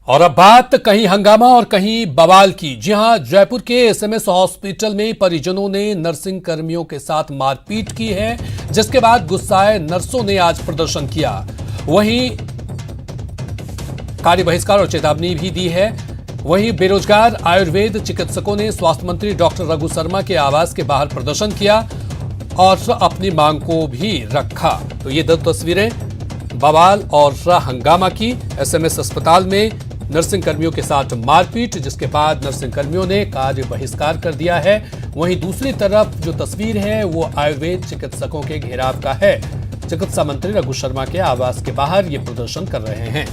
और अब बात कहीं हंगामा और कहीं बवाल की। जी हां, जयपुर के एसएमएस हॉस्पिटल में परिजनों ने नर्सिंग कर्मियों के साथ मारपीट की है, जिसके बाद गुस्साए नर्सों ने आज प्रदर्शन किया। वहीं कार्य बहिष्कार और चेतावनी भी दी है। वहीं बेरोजगार आयुर्वेद चिकित्सकों ने स्वास्थ्य मंत्री डॉक्टर रघु शर्मा के आवास के बाहर प्रदर्शन किया और अपनी मांग को भी रखा। तो ये दो तस्वीरें बवाल और हंगामा की। एसएमएस अस्पताल में नर्सिंग कर्मियों के साथ मारपीट, जिसके बाद नर्सिंग कर्मियों ने कार्य बहिष्कार कर दिया है। वहीं दूसरी तरफ जो तस्वीर है वो आयुर्वेद चिकित्सकों के घेराव का है। चिकित्सा मंत्री रघु शर्मा के आवास के बाहर ये प्रदर्शन कर रहे हैं।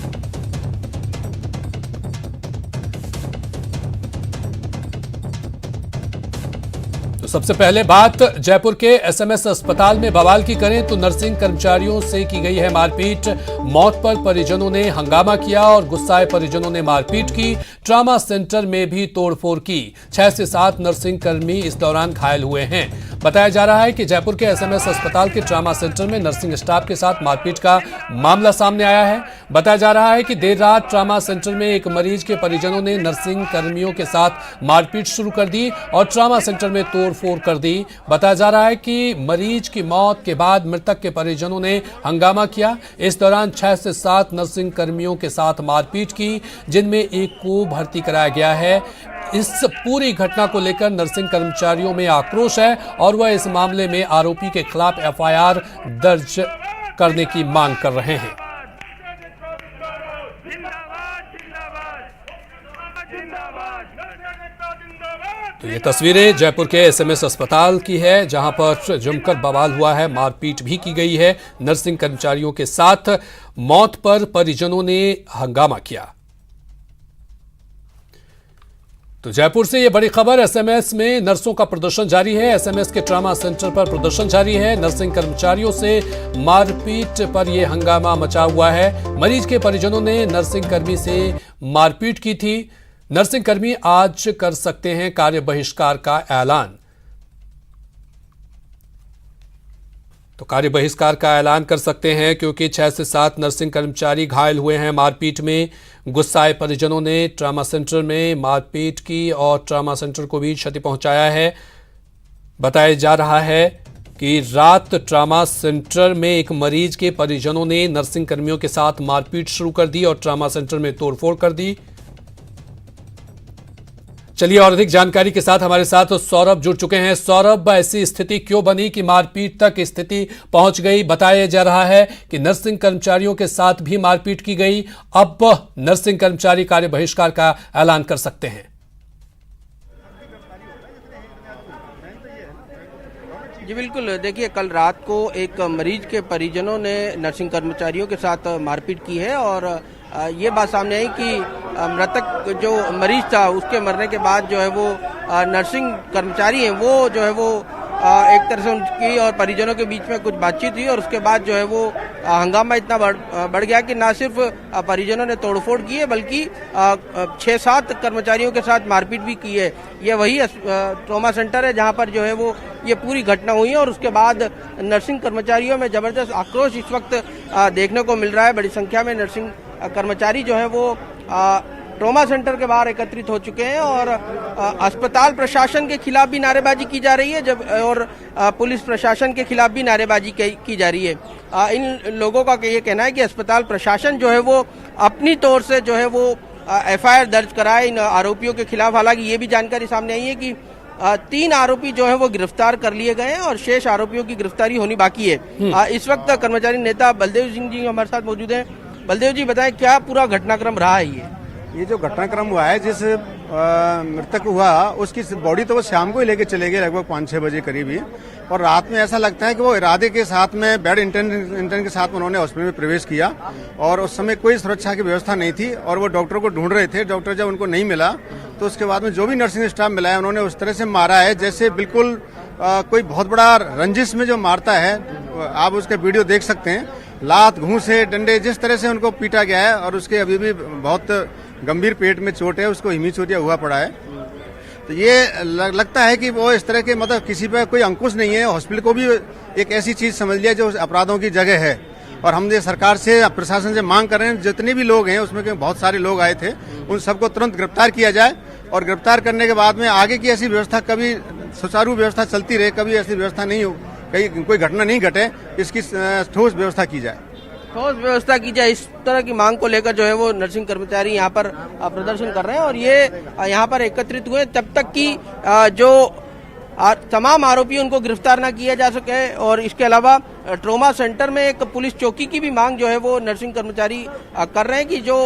सबसे पहले बात जयपुर के एसएमएस अस्पताल में बवाल की करें तो नर्सिंग कर्मचारियों से की गई है मारपीट। मौत पर परिजनों ने हंगामा किया और गुस्साए परिजनों ने मारपीट की। ट्रॉमा सेंटर में भी तोड़फोड़ की। 6 से 7 नर्सिंग कर्मी इस दौरान घायल हुए हैं। बताया जा रहा है कि जयपुर के एसएमएस अस्पताल के ट्रॉमा सेंटर में नर्सिंग स्टाफ के साथ मारपीट का मामला सामने आया है। बताया जा रहा है कि देर रात ट्रॉमा सेंटर में एक मरीज के परिजनों ने नर्सिंग कर्मियों के साथ मारपीट शुरू कर दी और ट्रॉमा सेंटर में तोड़फोड़ कर दी। बताया जा रहा है कि मरीज की मौत के बाद मृतक के परिजनों ने हंगामा किया। इस दौरान 6 से 7 नर्सिंग कर्मियों के साथ मारपीट की, जिनमें एक को भर्ती कराया गया है। इस पूरी घटना को लेकर नर्सिंग कर्मचारियों में आक्रोश है और वह इस मामले में आरोपी के खिलाफ एफआईआर दर्ज करने की मांग कर रहे हैं। तो ये तस्वीरें जयपुर के एसएमएस अस्पताल की है, जहां पर जमकर बवाल हुआ है, मारपीट भी की गई है नर्सिंग कर्मचारियों के साथ। मौत पर परिजनों ने हंगामा किया। तो जयपुर से ये बड़ी खबर। एसएमएस में नर्सों का प्रदर्शन जारी है। एसएमएस के ट्रॉमा सेंटर पर प्रदर्शन जारी है। नर्सिंग कर्मचारियों से मारपीट पर यह हंगामा मचा हुआ है। मरीज के परिजनों ने नर्सिंग कर्मी से मारपीट की थी। नर्सिंग कर्मी आज कर सकते हैं कार्य बहिष्कार का ऐलान। तो कार्य बहिष्कार का ऐलान कर सकते हैं क्योंकि 6 से 7 नर्सिंग कर्मचारी घायल हुए हैं मारपीट में। गुस्साए परिजनों ने ट्रॉमा सेंटर में मारपीट की और ट्रॉमा सेंटर को भी क्षति पहुंचाया है। बताया जा रहा है कि रात ट्रॉमा सेंटर में एक मरीज के परिजनों ने नर्सिंग कर्मियों के साथ मारपीट शुरू कर दी और ट्रॉमा सेंटर में तोड़फोड़ कर दी। चलिए और अधिक जानकारी के साथ हमारे साथ सौरभ जुड़ चुके हैं। सौरभ, ऐसी स्थिति क्यों बनी कि मारपीट तक स्थिति पहुंच गई? बताया जा रहा है कि नर्सिंग कर्मचारियों के साथ भी मारपीट की गई। अब नर्सिंग कर्मचारी कार्य बहिष्कार का ऐलान कर सकते हैं। जी बिल्कुल, देखिए कल रात को एक मरीज के परिजनों ने नर्सिंग कर्मचारियों के साथ मारपीट की है और ये बात सामने आई कि मृतक जो मरीज था उसके मरने के बाद जो है वो नर्सिंग कर्मचारी हैं वो जो है वो एक तरह से उनकी और परिजनों के बीच में कुछ बातचीत हुई और उसके बाद जो है वो हंगामा इतना बढ़ गया कि ना सिर्फ परिजनों ने तोड़फोड़ की है बल्कि 6-7 कर्मचारियों के साथ मारपीट भी की है। ये वही ट्रॉमा सेंटर है जहां पर जो है वो ये पूरी घटना हुई है और उसके बाद नर्सिंग कर्मचारियों में जबरदस्त आक्रोश इस वक्त देखने को मिल रहा है। बड़ी संख्या में नर्सिंग कर्मचारी जो है वो ट्रॉमा सेंटर के बाहर एकत्रित हो चुके हैं और अस्पताल प्रशासन के खिलाफ भी नारेबाजी की जा रही है और पुलिस प्रशासन के खिलाफ भी नारेबाजी की जा रही है। इन लोगों का ये कहना है कि अस्पताल प्रशासन जो है वो अपनी तौर से जो है वो एफआईआर दर्ज कराए इन आरोपियों के खिलाफ। हालांकि ये भी जानकारी सामने आई है कि 3 आरोपी जो है वो गिरफ्तार कर लिए गए हैं और शेष आरोपियों की गिरफ्तारी होनी बाकी है। इस वक्त कर्मचारी नेता बलदेव सिंह जी हमारे साथ मौजूद हैं। बलदेव जी, बताएं क्या पूरा घटनाक्रम रहा है? ये जो घटनाक्रम हुआ है, जिस मृतक हुआ उसकी बॉडी तो वो शाम को ही लेके चले गए लगभग 5-6 बजे करीब ही, और रात में ऐसा लगता है कि वो इरादे के साथ में बेड इंटर्न के साथ उन्होंने हॉस्पिटल में प्रवेश किया और उस समय कोई सुरक्षा की व्यवस्था नहीं थी और वो डॉक्टर को ढूंढ रहे थे। डॉक्टर जब उनको नहीं मिला तो उसके बाद में जो भी नर्सिंग स्टाफ मिला है उन्होंने उस तरह से मारा है जैसे बिल्कुल कोई बहुत बड़ा रंजिश में जो मारता है। आप उसके वीडियो देख सकते हैं। लात, घूंसे, डंडे, जिस तरह से उनको पीटा गया है और उसके अभी भी बहुत गंभीर पेट में चोट है, उसको हिमीचोरिया हुआ पड़ा है। तो ये लगता है कि वो इस तरह के मतलब किसी पे कोई अंकुश नहीं है। हॉस्पिटल को भी एक ऐसी चीज समझ लिया जो अपराधों की जगह है और हम ये सरकार से प्रशासन से मांग कर रहे हैं, जितने भी लोग हैं उसमें बहुत सारे लोग आए थे, उन सबको तुरंत गिरफ्तार किया जाए और गिरफ्तार करने के बाद में आगे की ऐसी व्यवस्था कभी सुचारू व्यवस्था चलती रहे, कभी ऐसी व्यवस्था नहीं हो, कहीं कोई घटना नहीं घटे, इसकी ठोस व्यवस्था की जाए। ठोस व्यवस्था की जाए, इस तरह की मांग को लेकर जो है वो नर्सिंग कर्मचारी यहाँ पर प्रदर्शन कर रहे हैं और ये यहाँ पर एकत्रित हुए तब तक कि जो तमाम आरोपी उनको गिरफ्तार ना किया जा सके। और इसके अलावा ट्रॉमा सेंटर में एक पुलिस चौकी की भी मांग जो है वो नर्सिंग कर्मचारी कर रहे हैं कि जो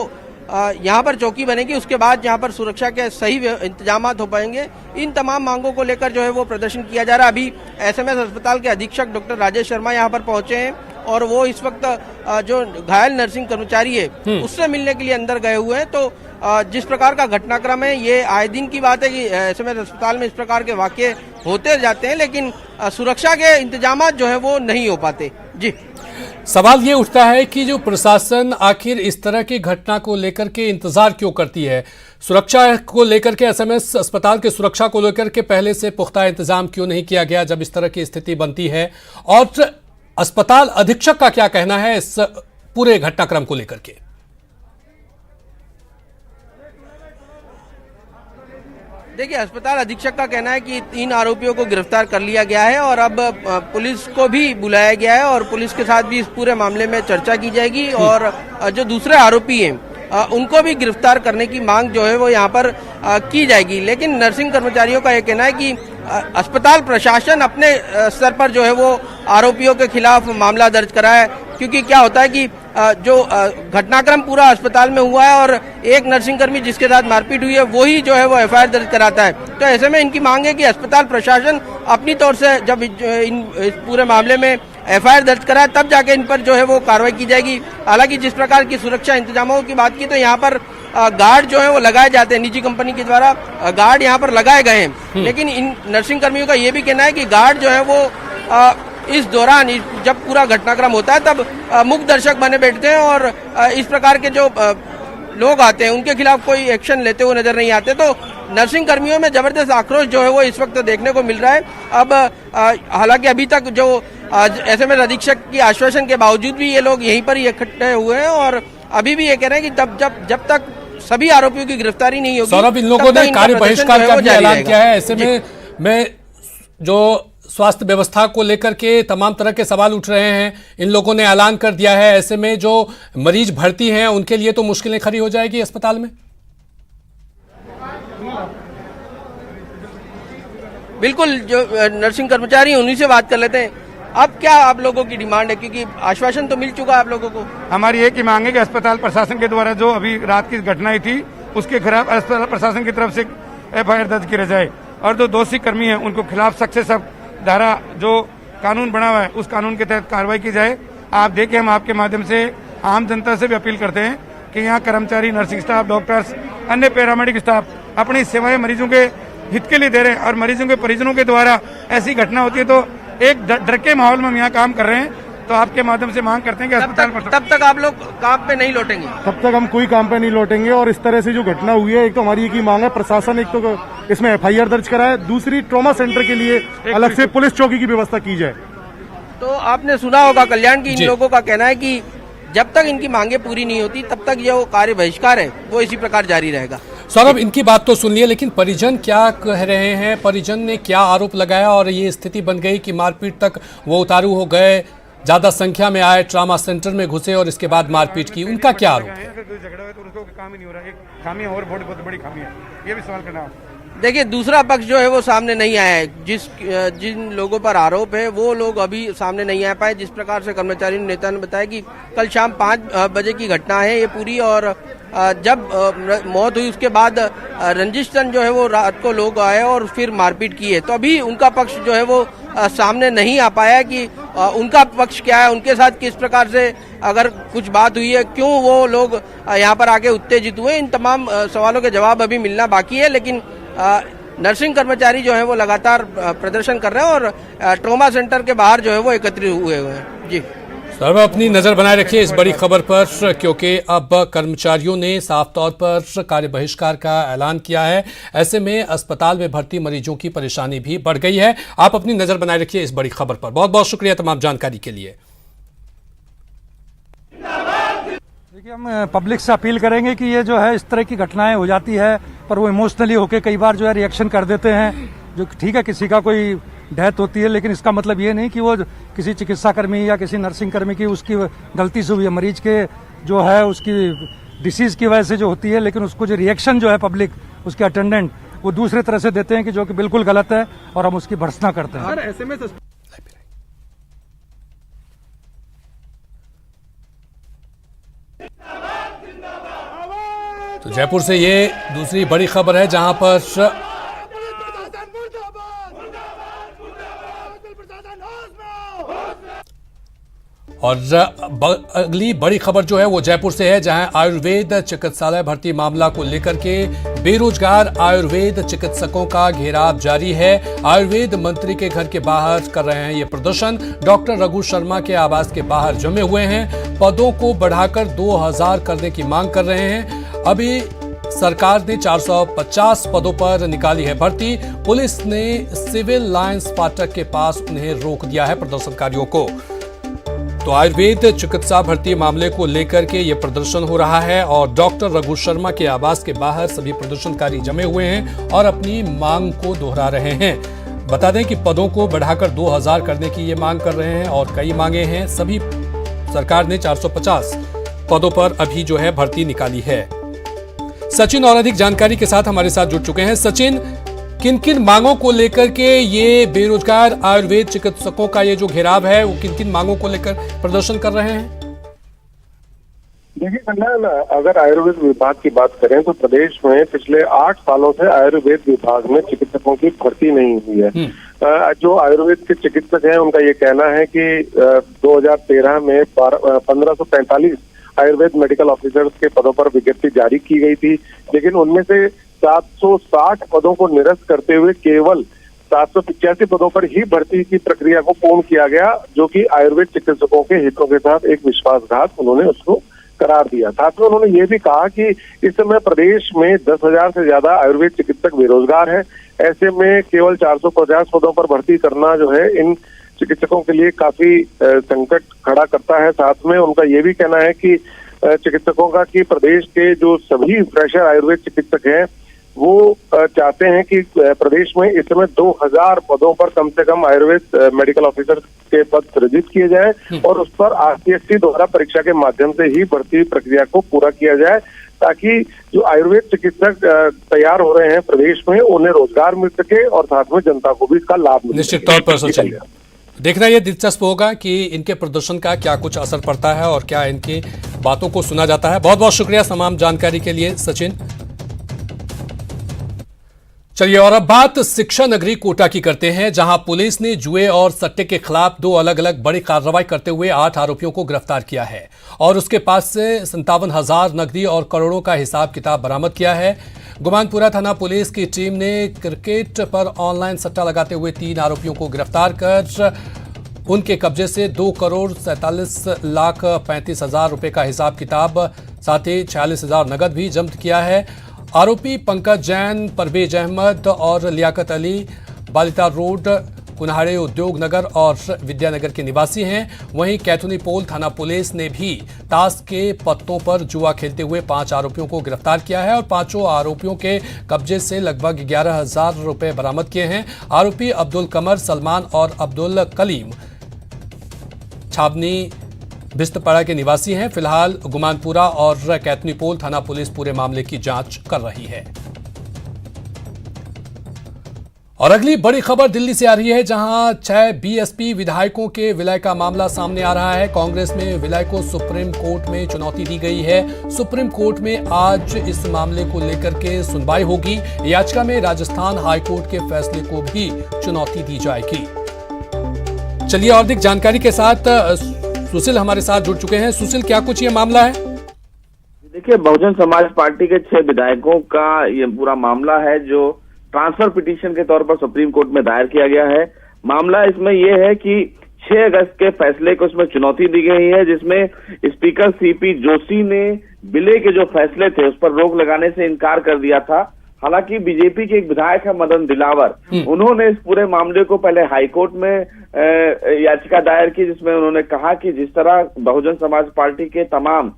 यहाँ पर चौकी बनेगी उसके बाद यहाँ पर सुरक्षा के सही इंतजाम हो पाएंगे। इन तमाम मांगों को लेकर जो है वो प्रदर्शन किया जा रहा है। अभी एसएमएस अस्पताल के अधीक्षक डॉक्टर राजेश शर्मा यहाँ पर पहुंचे हैं और वो इस वक्त जो घायल नर्सिंग कर्मचारी है उससे मिलने के लिए अंदर गए हुए हैं। तो जिस प्रकार का घटनाक्रम है, ये आए दिन की बात है कि एसएमएस अस्पताल में इस प्रकार के वाकये होते जाते हैं, लेकिन सुरक्षा के इंतजाम जो है वो नहीं हो पाते। जी, सवाल ये उठता है कि जो प्रशासन आखिर इस तरह की घटना को लेकर के इंतजार क्यों करती है? सुरक्षा को लेकर के एसएमएस अस्पताल के सुरक्षा को लेकर के पहले से पुख्ता इंतजाम क्यों नहीं किया गया जब इस तरह की स्थिति बनती है? और अस्पताल अधीक्षक का क्या कहना है इस पूरे घटनाक्रम को लेकर के? देखिए, अस्पताल अधीक्षक का कहना है कि 3 आरोपियों को गिरफ्तार कर लिया गया है और अब पुलिस को भी बुलाया गया है और पुलिस के साथ भी इस पूरे मामले में चर्चा की जाएगी और जो दूसरे आरोपी हैं उनको भी गिरफ्तार करने की मांग जो है वो यहाँ पर की जाएगी। लेकिन नर्सिंग कर्मचारियों का यह कहना है कि अस्पताल प्रशासन अपने स्तर पर जो है वो आरोपियों के खिलाफ मामला दर्ज कराए, क्योंकि क्या होता है कि जो घटनाक्रम पूरा अस्पताल में हुआ है और एक नर्सिंग कर्मी जिसके साथ मारपीट हुई है वही जो है वो एफआईआर दर्ज कराता है। तो ऐसे में इनकी मांग है कि अस्पताल प्रशासन अपनी तौर से जब इस पूरे मामले में एफआईआर दर्ज कराए तब जाके इन पर जो है वो कार्रवाई की जाएगी। हालांकि जिस प्रकार की सुरक्षा इंतजामों की बात की तो यहाँ पर गार्ड जो है वो लगाए जाते हैं, निजी कंपनी के द्वारा गार्ड यहाँ पर लगाए गए हैं। लेकिन इन नर्सिंग कर्मियों का ये भी कहना है कि गार्ड जो है वो इस दौरान जब पूरा घटनाक्रम होता है तब मुख्य दर्शक बने बैठते हैं और इस प्रकार के जो लोग आते हैं उनके खिलाफ कोई एक्शन लेते हुए नजर नहीं आते। तो नर्सिंग कर्मियों में जबरदस्त आक्रोश जो है वो इस वक्त देखने को मिल रहा है। अब हालांकि अभी तक जो एसएमएस अधीक्षक की आश्वासन के बावजूद भी ये लोग यहीं पर ही इकट्ठे हुए हैं और अभी भी ये कह रहे हैं कि जब तक सभी आरोपियों की गिरफ्तारी नहीं होगी, सौरभ, इन लोगों ने कार्य बहिष्कार का भी ऐलान किया है। ऐसे में जो स्वास्थ्य व्यवस्था को लेकर के तमाम तरह के सवाल उठ रहे हैं, इन लोगों ने ऐलान कर दिया है। ऐसे में जो मरीज भर्ती हैं उनके लिए तो मुश्किलें खड़ी हो जाएगी अस्पताल में। बिल्कुल, जो नर्सिंग कर्मचारी उन्हीं से बात कर लेते हैं। अब क्या आप लोगों की डिमांड है, क्योंकि आश्वासन तो मिल चुका है आप लोगों को? हमारी एक ही मांग है कि अस्पताल प्रशासन के द्वारा जो अभी रात की घटना हुई थी उसके खिलाफ अस्पताल प्रशासन की तरफ से एफआईआर दर्ज किया जाए और जो दोषी कर्मी हैं उनको खिलाफ सख्त से सख्त धारा जो कानून बना हुआ है उस कानून के तहत कार्रवाई की जाए। आप देखिए, हम आपके माध्यम से आम जनता से भी अपील करते हैं कि यहाँ कर्मचारी, नर्सिंग स्टाफ, डॉक्टर्स, अन्य पैरामेडिक स्टाफ अपनी सेवाएं मरीजों के हित के लिए दे रहे हैं और मरीजों के परिजनों के द्वारा ऐसी घटना होती है तो एक डर के माहौल में हम यहाँ काम कर रहे हैं। तो आपके माध्यम से मांग करते हैं कि अस्पताल तब तक आप लोग काम पे नहीं लौटेंगे? तब तक हम कोई काम पे नहीं लौटेंगे। और इस तरह से जो घटना हुई है, एक तो हमारी एक ही मांग है, प्रशासन एक तो इसमें एफआईआर दर्ज कराए, दूसरी ट्रॉमा सेंटर के लिए अलग से पुलिस चौकी की व्यवस्था की जाए। तो आपने सुना होगा कल्याण की इन लोगों का कहना है कि जब तक इनकी मांगे पूरी नहीं होती तब तक जो कार्य बहिष्कार है वो इसी प्रकार जारी रहेगा। सौरभ, इनकी बात तो सुन लिया, लेकिन परिजन क्या कह रहे हैं? परिजन ने क्या आरोप लगाया और ये स्थिति बन गई कि मारपीट तक वो उतारू हो गए, ज्यादा संख्या में आए, ट्रॉमा सेंटर में घुसे और इसके बाद मारपीट की? उनका क्या आरोप है? अगर कोई झगड़ा है तो उसको काम ही नहीं हो रहा है, एक खामी और बहुत बड़ी खामी है, ये भी सवाल करना। देखिए, दूसरा पक्ष जो है वो सामने नहीं आया है। जिन लोगों पर आरोप है वो लोग अभी सामने नहीं आ पाए। जिस प्रकार से कर्मचारी नेता ने बताया कि कल शाम 5 बजे की घटना है ये पूरी, और जब मौत हुई उसके बाद रंजिश चंद जो है वो रात को लोग आए और फिर मारपीट की है। तो अभी उनका पक्ष जो है वो सामने नहीं आ पाया कि उनका पक्ष क्या है, उनके साथ किस प्रकार से अगर कुछ बात हुई है, क्यों वो लोग यहाँ पर आके उत्तेजित हुए। इन तमाम सवालों के जवाब अभी मिलना बाकी है। लेकिन नर्सिंग कर्मचारी जो है वो लगातार प्रदर्शन कर रहे हैं और ट्रॉमा सेंटर के बाहर जो है वो एकत्रित हुए हैं। जी सर, अपनी नजर बनाए रखिए इस बड़ी खबर पर, क्योंकि अब कर्मचारियों ने साफ तौर पर कार्य बहिष्कार का ऐलान किया है। ऐसे में अस्पताल में भर्ती मरीजों की परेशानी भी बढ़ गई है। आप अपनी नजर बनाए रखिए इस बड़ी खबर पर। बहुत बहुत शुक्रिया तमाम जानकारी के लिए। देखिए, हम पब्लिक से अपील करेंगे कि ये जो है इस तरह की घटनाएं हो जाती है पर वो इमोशनली होके कई बार जो है रिएक्शन कर देते हैं, जो ठीक है किसी का कोई डेथ होती है, लेकिन इसका मतलब ये नहीं कि वो किसी चिकित्सा कर्मी या किसी नर्सिंग कर्मी की उसकी गलती से हुई है। मरीज के जो है उसकी डिसीज की वजह से जो होती है, लेकिन उसको जो रिएक्शन जो है पब्लिक उसके अटेंडेंट वो दूसरे तरह से देते हैं कि जो कि बिल्कुल गलत है और हम उसकी भर्त्सना करते हैं। तो जयपुर से ये दूसरी बड़ी खबर है जहां पर और अगली बड़ी खबर जो है वो जयपुर से है जहां आयुर्वेद चिकित्सालय भर्ती मामला को लेकर के बेरोजगार आयुर्वेद चिकित्सकों का घेराव जारी है। आयुर्वेद मंत्री के घर के बाहर कर रहे हैं ये प्रदर्शन। डॉक्टर रघु शर्मा के आवास के बाहर जमे हुए हैं। पदों को बढ़ाकर 2000 करने की मांग कर रहे हैं। अभी सरकार ने 450 पदों पर निकाली है भर्ती। पुलिस ने सिविल लाइंस फाटक के पास उन्हें रोक दिया है प्रदर्शनकारियों को। तो आयुर्वेद चिकित्सा भर्ती मामले को लेकर के ये प्रदर्शन हो रहा है और डॉक्टर रघु शर्मा के आवास के बाहर सभी प्रदर्शनकारी जमे हुए हैं और अपनी मांग को दोहरा रहे हैं। बता दें कि पदों को बढ़ाकर 2000 करने की ये मांग कर रहे हैं और कई मांगे हैं। सभी सरकार ने 450 पदों पर अभी जो है भर्ती निकाली है। सचिन और अधिक जानकारी के साथ हमारे साथ जुड़ चुके हैं। सचिन, किन किन मांगों को लेकर के ये बेरोजगार आयुर्वेद चिकित्सकों का ये जो घेराव है वो किन किन मांगों को लेकर प्रदर्शन कर रहे हैं? देखिए कन्या, अगर आयुर्वेद विभाग की बात करें तो प्रदेश में पिछले 8 सालों से आयुर्वेद विभाग में चिकित्सकों की भर्ती नहीं हुई है। जो आयुर्वेद के चिकित्सक हैं उनका ये कहना है कि 2013 में 1545 आयुर्वेद मेडिकल ऑफिसर्स के पदों पर विज्ञप्ति जारी की गई थी, लेकिन उनमें से 760 पदों को निरस्त करते हुए केवल 785 पदों पर ही भर्ती की प्रक्रिया को पूर्ण किया गया, जो कि आयुर्वेद चिकित्सकों के हितों के साथ एक विश्वासघात उन्होंने उसको करार दिया। साथ में उन्होंने ये भी कहा कि इस समय प्रदेश में 10,000 से ज्यादा आयुर्वेद चिकित्सक बेरोजगार हैं। ऐसे में केवल 450 पदों पर भर्ती करना जो है इन चिकित्सकों के लिए काफी संकट खड़ा करता है। साथ में उनका ये भी कहना है कि चिकित्सकों का कि प्रदेश के जो सभी फ्रेशर आयुर्वेद चिकित्सक हैं वो चाहते हैं कि प्रदेश में इस समय 2000 पदों पर कम से कम आयुर्वेद मेडिकल ऑफिसर के पद सृजित किए जाएं और उस पर आरपीएससी द्वारा परीक्षा के माध्यम से ही भर्ती प्रक्रिया को पूरा किया जाए, ताकि जो आयुर्वेद चिकित्सक तैयार हो रहे हैं प्रदेश में उन्हें रोजगार मिल सके और साथ में जनता को भी इसका लाभ मिल सके। निश्चित तौर पर सचिन, देखना यह दिलचस्प होगा कि इनके प्रदर्शन का क्या कुछ असर पड़ता है और क्या इनकी बातों को सुना जाता है। बहुत बहुत शुक्रिया तमाम जानकारी के लिए सचिन। चलिए और अब बात शिक्षा नगरी कोटा की करते हैं, जहां पुलिस ने जुए और सट्टे के खिलाफ 2 अलग अलग बड़ी कार्रवाई करते हुए 8 आरोपियों को गिरफ्तार किया है और उसके पास से 57,000 नकदी और करोड़ों का हिसाब किताब बरामद किया है। गुमानपुरा थाना पुलिस की टीम ने क्रिकेट पर ऑनलाइन सट्टा लगाते हुए 3 आरोपियों को गिरफ्तार कर उनके कब्जे से 2,47,35,000 रुपए का हिसाब किताब साथ ही 46,000 नकद भी जब्त किया है। आरोपी पंकज जैन, परवेज अहमद और लियाकत अली बालिता रोड, कुन्हाड़े उद्योग नगर और विद्यानगर के निवासी हैं। वहीं कैथुनी पोल थाना पुलिस ने भी ताश के पत्तों पर जुआ खेलते हुए 5 आरोपियों को गिरफ्तार किया है और 5 आरोपियों के कब्जे से लगभग 11,000 रुपए बरामद किए हैं। आरोपी अब्दुल कमर, सलमान और अब्दुल कलीम छावनी बिस्तपाड़ा के निवासी हैं। फिलहाल गुमानपुरा और कैथनी पोल थाना पुलिस पूरे मामले की जांच कर रही है। और अगली बड़ी खबर दिल्ली से आ रही है, जहां 6 बीएसपी विधायकों के विलय का मामला सामने आ रहा है। कांग्रेस में विलय को सुप्रीम कोर्ट में चुनौती दी गई है। सुप्रीम कोर्ट में आज इस मामले को लेकर के सुनवाई होगी। याचिका में राजस्थान हाईकोर्ट के फैसले को भी चुनौती दी जाएगी। चलिए और अधिक जानकारी के साथ सुशील हमारे साथ जुड़ चुके हैं। सुशील, क्या कुछ ये मामला है? देखिए, बहुजन समाज पार्टी के 6 विधायकों का ये पूरा मामला है जो ट्रांसफर पिटीशन के तौर पर सुप्रीम कोर्ट में दायर किया गया है। मामला इसमें यह है कि 6 अगस्त के फैसले को इसमें चुनौती दी गई है, जिसमें स्पीकर सीपी जोशी ने विलय के जो फैसले थे उस पर रोक लगाने से इनकार कर दिया था। हालांकि बीजेपी के एक विधायक है मदन दिलावर, उन्होंने इस पूरे मामले को पहले हाईकोर्ट में याचिका दायर की, जिसमें उन्होंने कहा कि जिस तरह बहुजन समाज पार्टी के तमाम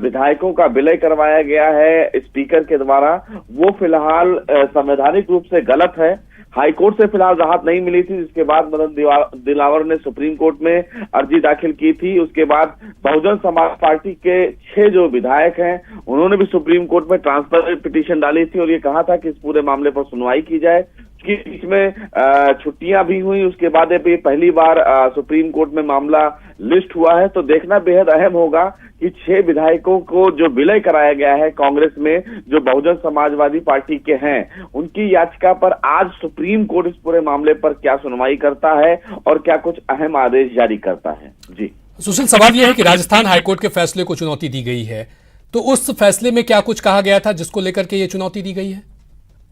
विधायकों का विलय करवाया गया है स्पीकर के द्वारा, वो फिलहाल संवैधानिक रूप से गलत है। हाईकोर्ट से फिलहाल राहत नहीं मिली थी, जिसके बाद मदन दिलावर ने सुप्रीम कोर्ट में अर्जी दाखिल की थी। उसके बाद बहुजन समाज पार्टी के 6 जो विधायक हैं उन्होंने भी सुप्रीम कोर्ट में ट्रांसफर पिटीशन डाली थी और ये कहा था कि इस पूरे मामले पर सुनवाई की जाए। उसके बीच में छुट्टियां भी हुई, उसके बाद ये पहली बार सुप्रीम कोर्ट में मामला लिस्ट हुआ है। तो देखना बेहद अहम होगा कि 6 विधायकों को जो विलय कराया गया है कांग्रेस में, जो बहुजन समाजवादी पार्टी के हैं, उनकी याचिका पर आज सुप्रीम कोर्ट इस पूरे मामले पर क्या सुनवाई करता है और क्या कुछ अहम आदेश जारी करता है। जी सुशील, सवाल यह है कि राजस्थान हाईकोर्ट के फैसले को चुनौती दी गई है, तो उस फैसले में क्या कुछ कहा गया था जिसको लेकर के ये चुनौती दी गई है?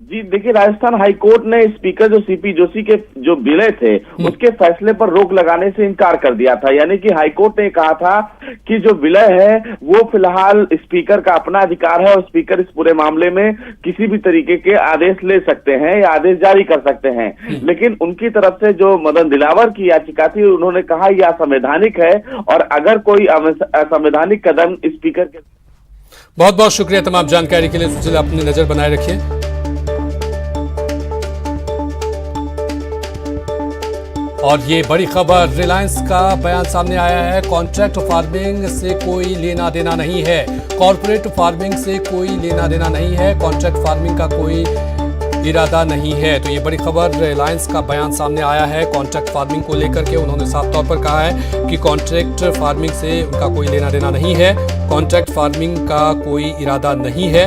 जी देखिए, राजस्थान हाईकोर्ट ने स्पीकर जो सीपी जोशी के जो विलय थे उसके फैसले पर रोक लगाने से इनकार कर दिया था। यानी कि हाईकोर्ट ने कहा था कि जो विलय है वो फिलहाल स्पीकर का अपना अधिकार है और स्पीकर इस पूरे मामले में किसी भी तरीके के आदेश ले सकते हैं या आदेश जारी कर सकते हैं। लेकिन उनकी तरफ से जो मदन दिलावर की याचिका थी, उन्होंने कहा यह असंवैधानिक है और अगर कोई असंवैधानिक कदम स्पीकर के। बहुत बहुत शुक्रिया तमाम जानकारी के लिए सुशील, अपनी नजर बनाए रखिए। और ये बड़ी खबर, रिलायंस का बयान सामने आया है, कॉन्ट्रैक्ट फार्मिंग से कोई लेना देना नहीं है, कॉर्पोरेट फार्मिंग से कोई लेना देना नहीं है, कॉन्ट्रैक्ट फार्मिंग का कोई इरादा नहीं है। तो ये बड़ी खबर, रिलायंस का बयान सामने आया है कॉन्ट्रैक्ट फार्मिंग को लेकर के। उन्होंने साफ तौर पर कहा है कि कॉन्ट्रैक्ट फार्मिंग से उनका कोई लेना देना नहीं है, कॉन्ट्रैक्ट फार्मिंग का कोई इरादा नहीं है,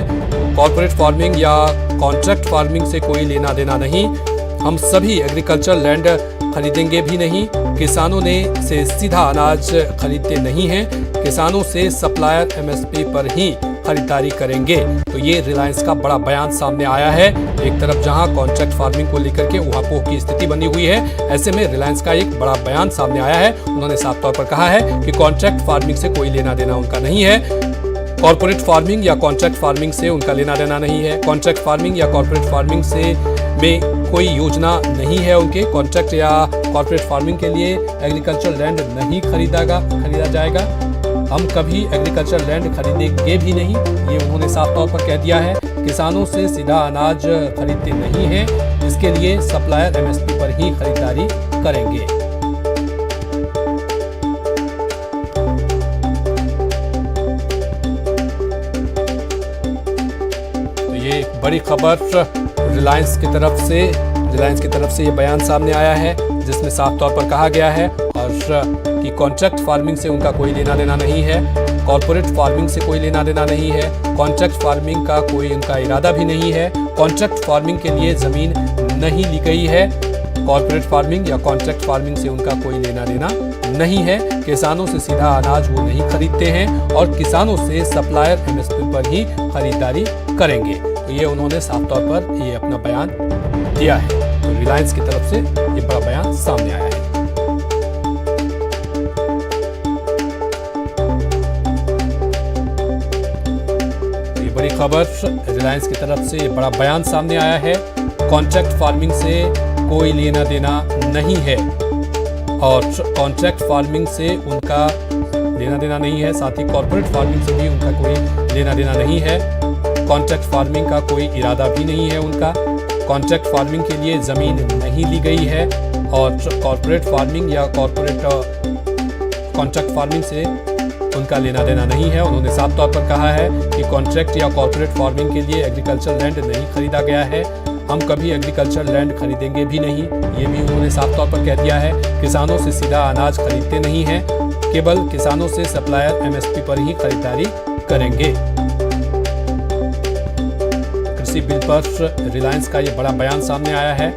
कॉर्पोरेट फार्मिंग या कॉन्ट्रैक्ट फार्मिंग से कोई लेना देना नहीं। हम सभी एग्रीकल्चर लैंड खरीदेंगे भी नहीं, किसानों ने से सीधा अनाज खरीदते नहीं हैं, किसानों से सप्लायर एमएसपी पर ही खरीदारी करेंगे। तो ये रिलायंस का बड़ा बयान सामने आया है। एक तरफ जहां कॉन्ट्रैक्ट फार्मिंग को लेकर के उहापोह की स्थिति बनी हुई है, ऐसे में रिलायंस का एक बड़ा बयान सामने आया है। उन्होंने साफ तौर पर कहा है कि कॉन्ट्रैक्ट फार्मिंग से कोई लेना देना उनका नहीं है, कॉर्पोरेट फार्मिंग या कॉन्ट्रैक्ट फार्मिंग से उनका लेना देना नहीं है, कॉन्ट्रैक्ट फार्मिंग या कॉर्पोरेट फार्मिंग से में कोई योजना नहीं है उनके, कॉन्ट्रैक्ट या कॉर्पोरेट फार्मिंग के लिए एग्रीकल्चर लैंड नहीं खरीदा जाएगा, हम कभी एग्रीकल्चर लैंड खरीदेंगे भी नहीं, ये उन्होंने साफ तौर पर कह दिया है। किसानों से सीधा अनाज खरीदते नहीं हैं, इसके लिए सप्लायर एमएसपी पर ही खरीदारी करेंगे। तो ये एक बड़ी खबर रिलायंस की तरफ से ये बयान सामने आया है, जिसमें साफ तौर पर कहा गया है और कि कॉन्ट्रैक्ट फार्मिंग से उनका कोई लेना देना नहीं है, कॉर्पोरेट फार्मिंग से कोई लेना देना नहीं है, कॉन्ट्रैक्ट फार्मिंग का कोई उनका इरादा भी नहीं है, कॉन्ट्रैक्ट फार्मिंग के लिए जमीन नहीं ली गई है, कॉर्पोरेट फार्मिंग या कॉन्ट्रैक्ट फार्मिंग से उनका कोई लेना देना नहीं है, किसानों से सीधा अनाज वो नहीं खरीदते हैं और किसानों से सप्लायर एमएसपी पर ही खरीदारी करेंगे। तो ये उन्होंने साफ तौर पर ये अपना बयान दिया है। तो रिलायंस की तरफ से ये बड़ा बयान सामने आया है। तो ये बड़ी खबर, रिलायंस की तरफ से ये बड़ा बयान सामने आया है, कॉन्ट्रैक्ट फार्मिंग से कोई लेना देना नहीं है और कॉन्ट्रैक्ट फार्मिंग से उनका लेना देना नहीं है, साथ ही कॉर्पोरेट फार्मिंग से भी उनका कोई लेना देना नहीं है, कॉन्ट्रैक्ट फार्मिंग का कोई इरादा भी नहीं है उनका, कॉन्ट्रैक्ट फार्मिंग के लिए ज़मीन नहीं ली गई है और कॉर्पोरेट फार्मिंग या कॉन्ट्रैक्ट फार्मिंग से उनका लेना देना नहीं है। उन्होंने साफ तौर पर कहा है कि कॉन्ट्रैक्ट या कॉर्पोरेट फार्मिंग के लिए एग्रीकल्चर लैंड नहीं खरीदा गया है, हम कभी एग्रीकल्चर लैंड खरीदेंगे भी नहीं, ये भी उन्होंने साफ तौर पर कह दिया है। किसानों से सीधा अनाज खरीदते नहीं हैं, केवल किसानों से सप्लायर एमएसपी पर ही खरीदारी करेंगे। कृषि बिल पर रिलायंस का ये बड़ा बयान सामने आया है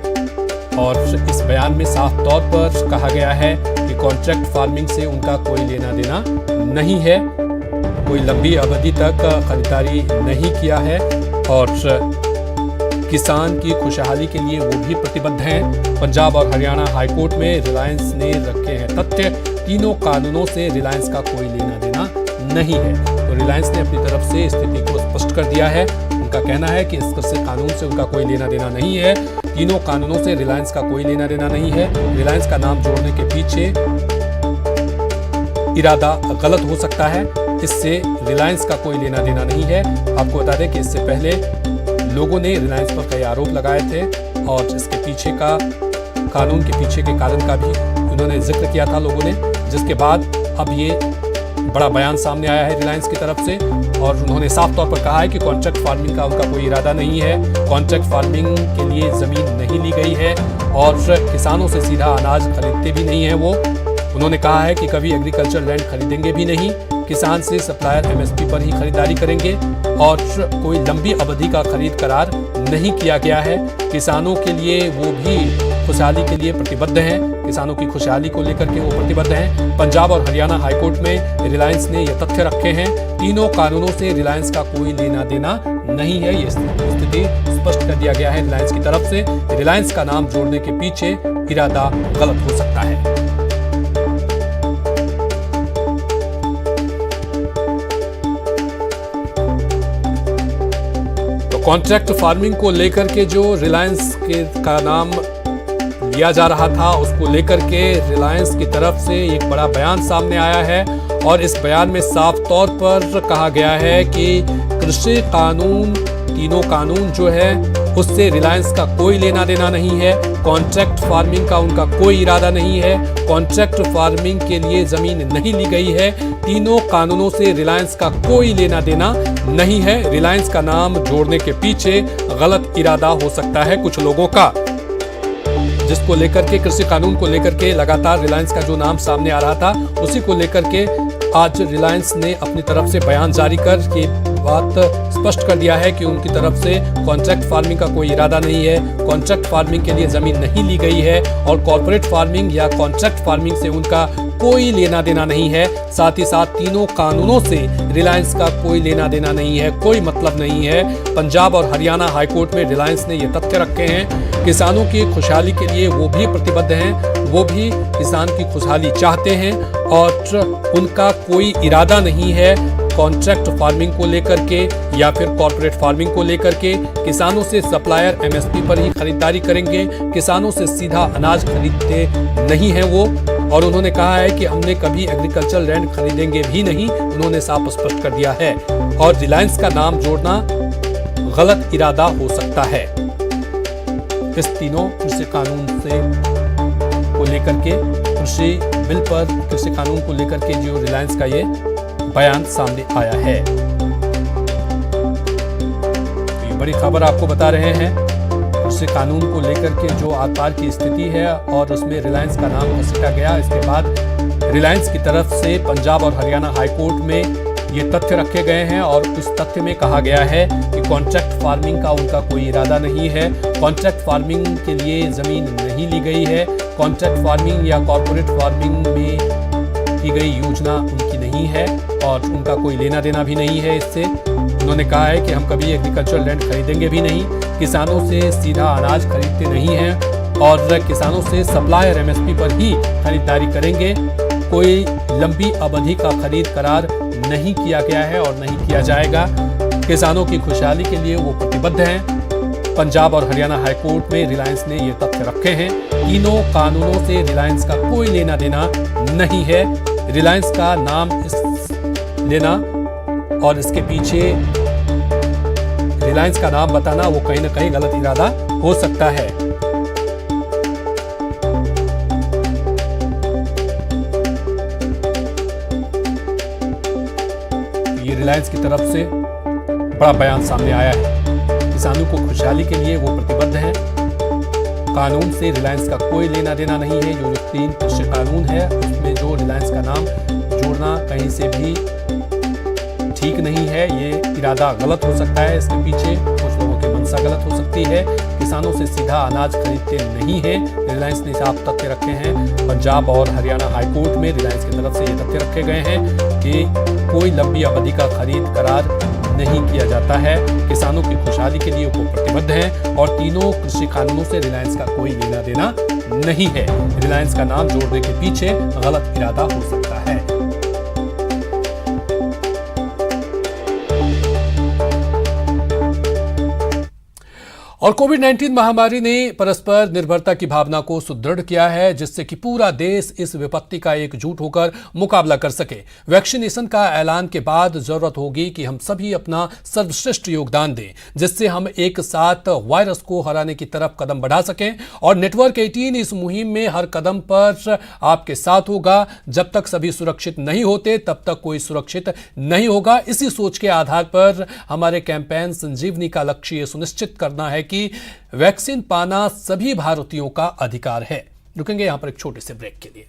और इस बयान में साफ तौर पर कहा गया है कि कॉन्ट्रैक्ट फार्मिंग से उनका कोई लेना देना नहीं है, कोई लंबी अवधि तक खरीदारी नहीं किया है और किसान की खुशहाली के लिए वो भी प्रतिबद्ध हैं। पंजाब और हरियाणा हाईकोर्ट में रिलायंस ने रखे हैं तथ्य, तीनों कानूनों से रिलायंस का कोई लेना देना नहीं है। तो रिलायंस ने अपनी तरफ से स्थिति को स्पष्ट कर दिया है। उनका कहना है कि इस कृषि कानून से उनका कोई लेना देना नहीं है। तीनों कानूनों से रिलायंस का कोई लेना देना नहीं है। रिलायंस का नाम जोड़ने के पीछे इरादा गलत हो सकता है। इससे रिलायंस का कोई लेना देना नहीं है। आपको बता दें कि इससे पहले लोगों ने रिलायंस पर कई आरोप लगाए थे और इसके पीछे का कानून के पीछे के कारण का भी उन्होंने जिक्र किया था लोगों ने, जिसके बाद अब ये बड़ा बयान सामने आया है रिलायंस की तरफ से और उन्होंने साफ तौर पर कहा है कि कॉन्ट्रैक्ट फार्मिंग का उनका कोई इरादा नहीं है। कॉन्ट्रैक्ट फार्मिंग के लिए जमीन नहीं ली गई है और किसानों से सीधा अनाज खरीदते भी नहीं है वो। उन्होंने कहा है कि कभी एग्रीकल्चर लैंड खरीदेंगे भी नहीं, किसान से सप्लायर एमएसपी पर ही खरीदारी करेंगे और कोई लंबी अवधि का खरीद करार नहीं किया गया है। किसानों के लिए वो भी खुशहाली के लिए प्रतिबद्ध हैं, किसानों की खुशहाली को लेकर के वो प्रतिबद्ध हैं। पंजाब और हरियाणा हाईकोर्ट में रिलायंस ने ये तथ्य रखे हैं। तीनों कानूनों से रिलायंस का कोई लेना देना नहीं है, ये स्थिति स्पष्ट कर दिया गया है रिलायंस की तरफ से। रिलायंस का नाम जोड़ने के पीछे इरादा गलत हो सकता है। कॉन्ट्रैक्ट फार्मिंग को लेकर के जो रिलायंस का नाम लिया जा रहा था, उसको लेकर के रिलायंस की तरफ से एक बड़ा बयान सामने आया है और इस बयान में साफ तौर पर कहा गया है कि कृषि कानून, तीनों कानून जो है उससे रिलायंस का कोई लेना देना नहीं है। कॉन्ट्रैक्ट फार्मिंग का उनका कोई इरादा नहीं है। कॉन्ट्रैक्ट फार्मिंग के लिए जमीन नहीं ली गई है। तीनों कानूनों से रिलायंस का कोई लेना देना नहीं है। रिलायंस का नाम जोड़ने के पीछे गलत इरादा हो सकता है कुछ लोगों का, जिसको लेकर के कृषि कानून को लेकर के लगातार रिलायंस का जो नाम सामने आ रहा था, उसी को लेकर के आज रिलायंस ने अपनी तरफ से बयान जारी कर के बात स्पष्ट कर दिया है कि उनकी तरफ से कॉन्ट्रैक्ट फार्मिंग का कोई इरादा नहीं है। कॉन्ट्रैक्ट फार्मिंग के लिए जमीन नहीं ली गई है और कॉर्पोरेट फार्मिंग या कॉन्ट्रैक्ट फार्मिंग से उनका कोई लेना देना नहीं है। साथ ही साथ तीनों कानूनों से रिलायंस का कोई लेना देना नहीं है, कोई मतलब नहीं है। पंजाब और हरियाणा हाईकोर्ट में रिलायंस ने ये तथ्य रखे हैं। किसानों की खुशहाली के लिए वो भी प्रतिबद्ध हैं, वो भी किसान की खुशहाली चाहते हैं और उनका कोई इरादा नहीं है कॉन्ट्रैक्ट फार्मिंग को लेकर के या फिर कॉर्पोरेट फार्मिंग को लेकर के। किसानों से सप्लायर एमएसपी पर ही खरीदारी करेंगे, किसानों से सीधा अनाज खरीदते नहीं है वो। और उन्होंने कहा है कि हमने कभी एग्रीकल्चर लैंड खरीदेंगे भी नहीं, उन्होंने साफ स्पष्ट कर दिया है। और रिलायंस का नाम जोड़ना गलत इरादा हो सकता है। इस तीनों कृषि कानून से को लेकर के, कृषि बिल पर कृषि कानून को लेकर के जो रिलायंस का ये बयान सामने आया है, तो ये बड़ी खबर आपको बता रहे हैं। कृषि कानून को लेकर के जो आर पार की स्थिति है और उसमें रिलायंस का नाम घसीटा गया, इसके बाद रिलायंस की तरफ से पंजाब और हरियाणा हाईकोर्ट में ये तथ्य रखे गए हैं और इस तथ्य में कहा गया है कि कॉन्ट्रैक्ट फार्मिंग का उनका कोई इरादा नहीं है। कॉन्ट्रैक्ट फार्मिंग के लिए जमीन नहीं ली गई है। कॉन्ट्रैक्ट फार्मिंग या कॉर्पोरेट फार्मिंग में की गई योजना उनकी नहीं है और उनका कोई लेना देना भी नहीं है इससे। उन्होंने कहा है कि हम कभी एग्रीकल्चर लैंड खरीदेंगे भी नहीं, किसानों से सीधा अनाज खरीदते नहीं हैं और किसानों से सप्लायर एमएसपी पर ही खरीदारी करेंगे। कोई लंबी अवधि का खरीद करार नहीं किया गया है और नहीं किया जाएगा। किसानों की खुशहाली के लिए वो प्रतिबद्ध हैं। पंजाब और हरियाणा हाईकोर्ट में रिलायंस ने ये तथ्य रखे हैं। तीनों कानूनों से रिलायंस का कोई लेना देना नहीं है। रिलायंस का नाम लेना और इसके पीछे रिलायंस का नाम बताना वो कहीं ना कहीं गलत इरादा हो सकता है। ये रिलायंस की तरफ से बड़ा बयान सामने आया है। किसानों को खुशहाली के लिए वो प्रतिबद्ध हैं। कानून से रिलायंस का कोई लेना देना नहीं है। जो 3 कृषि कानून है उसमें जो रिलायंस का नाम जोड़ना कहीं से भी ठीक नहीं है। ये इरादा गलत हो सकता है, इसके पीछे कुछ लोगों की मंशा गलत हो सकती है। किसानों से सीधा अनाज खरीदते नहीं है। रिलायंस ने साफ तथ्य रखे हैं। पंजाब और हरियाणा हाईकोर्ट में रिलायंस की तरफ से ये तथ्य रखे गए हैं कि कोई लंबी अवधि का खरीद करार नहीं किया जाता है। किसानों की खुशहाली के लिए वो प्रतिबद्ध हैं और तीनों कृषि कानूनों से रिलायंस का कोई लेना देना नहीं है। रिलायंस का नाम जोड़ने के पीछे गलत इरादा हो सकता है। और कोविड-19 महामारी ने परस्पर निर्भरता की भावना को सुदृढ़ किया है, जिससे कि पूरा देश इस विपत्ति का एकजुट होकर मुकाबला कर सके। वैक्सीनेशन का ऐलान के बाद जरूरत होगी कि हम सभी अपना सर्वश्रेष्ठ योगदान दें, जिससे हम एक साथ वायरस को हराने की तरफ कदम बढ़ा सकें। और नेटवर्क 18 इस मुहिम में हर कदम पर आपके साथ होगा। जब तक सभी सुरक्षित नहीं होते, तब तक कोई सुरक्षित नहीं होगा। इसी सोच के आधार पर हमारे कैंपेन संजीवनी का लक्ष्य ये सुनिश्चित करना है कि वैक्सीन पाना सभी भारतीयों का अधिकार है। रुकेंगे यहां पर एक छोटे से ब्रेक के लिए।